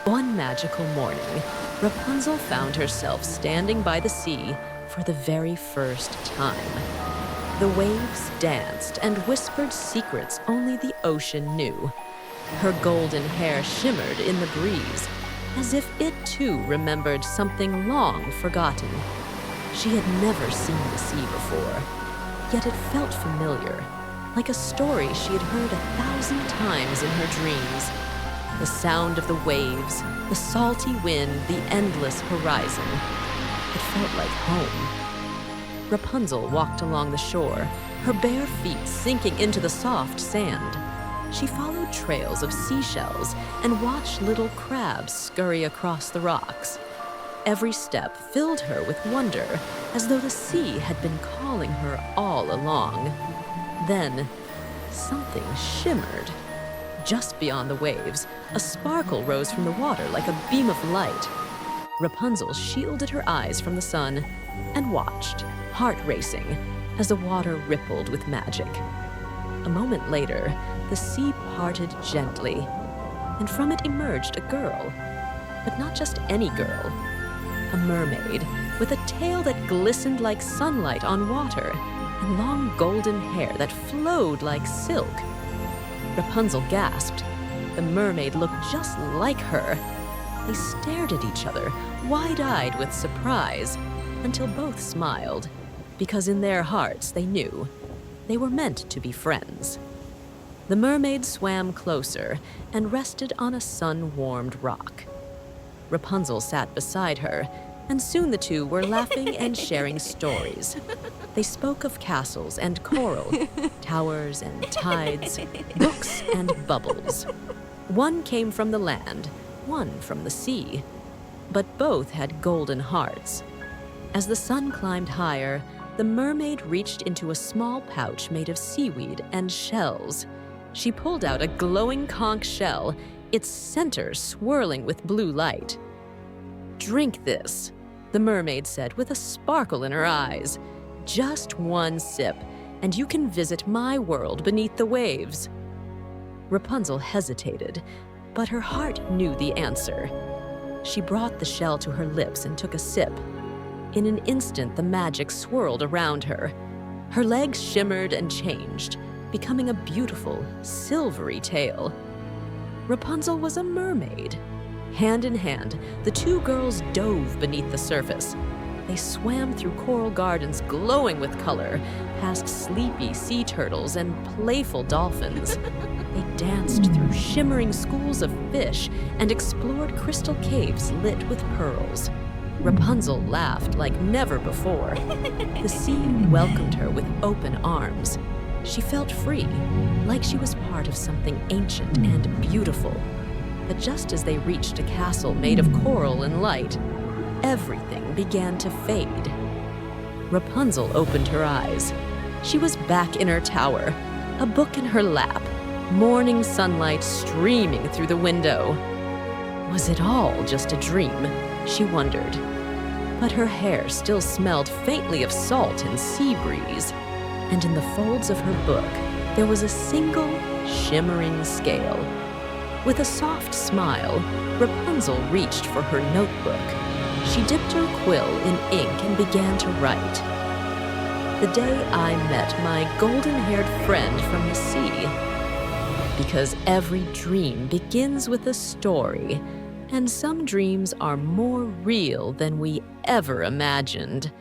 One magical morning, Rapunzel found herself standing by the sea for the very first time. The waves danced and whispered secrets only the ocean knew. Her golden hair shimmered in the breeze, as if it too remembered something long forgotten. She had never seen the sea before, yet it felt familiar, like a story she had heard 1,000 times in her dreams. The sound of the waves, the salty wind, the endless horizon. It felt like home. Rapunzel walked along the shore, her bare feet sinking into the soft sand. She followed trails of seashells and watched little crabs scurry across the rocks. Every step filled her with wonder, as though the sea had been calling her all along. Then, something shimmered. Just beyond the waves, a sparkle rose from the water like a beam of light. Rapunzel shielded her eyes from the sun and watched, heart racing, as the water rippled with magic. A moment later, the sea parted gently, and from it emerged a girl. But not just any girl. A mermaid, with a tail that glistened like sunlight on water, and long golden hair that flowed like silk. Rapunzel gasped. The mermaid looked just like her. They stared at each other, wide-eyed with surprise, until both smiled, because in their hearts they knew they were meant to be friends. The mermaid swam closer and rested on a sun-warmed rock. Rapunzel sat beside her, and soon the two were laughing and sharing stories. They spoke of castles and coral, towers and tides, books and bubbles. One came from the land, one from the sea, but both had golden hearts. As the sun climbed higher, the mermaid reached into a small pouch made of seaweed and shells. She pulled out a glowing conch shell, its center swirling with blue light. "Drink this," the mermaid said with a sparkle in her eyes. "Just one sip, and you can visit my world beneath the waves." Rapunzel hesitated, but her heart knew the answer. She brought the shell to her lips and took a sip. In an instant, the magic swirled around her. Her legs shimmered and changed, becoming a beautiful, silvery tail. Rapunzel was a mermaid. Hand in hand, the two girls dove beneath the surface. They swam through coral gardens glowing with color, past sleepy sea turtles and playful dolphins. They danced through shimmering schools of fish and explored crystal caves lit with pearls. Rapunzel laughed like never before. The sea welcomed her with open arms. She felt free, like she was part of something ancient and beautiful. But just as they reached a castle made of coral and light, everything began to fade. Rapunzel opened her eyes. She was back in her tower, a book in her lap, morning sunlight streaming through the window. Was it all just a dream? She wondered. But her hair still smelled faintly of salt and sea breeze, and in the folds of her book there was a single shimmering scale. With a soft smile, Rapunzel reached for her notebook. She dipped her quill in ink and began to write. "The day I met my golden-haired friend from the sea." Because every dream begins with a story, and some dreams are more real than we ever imagined.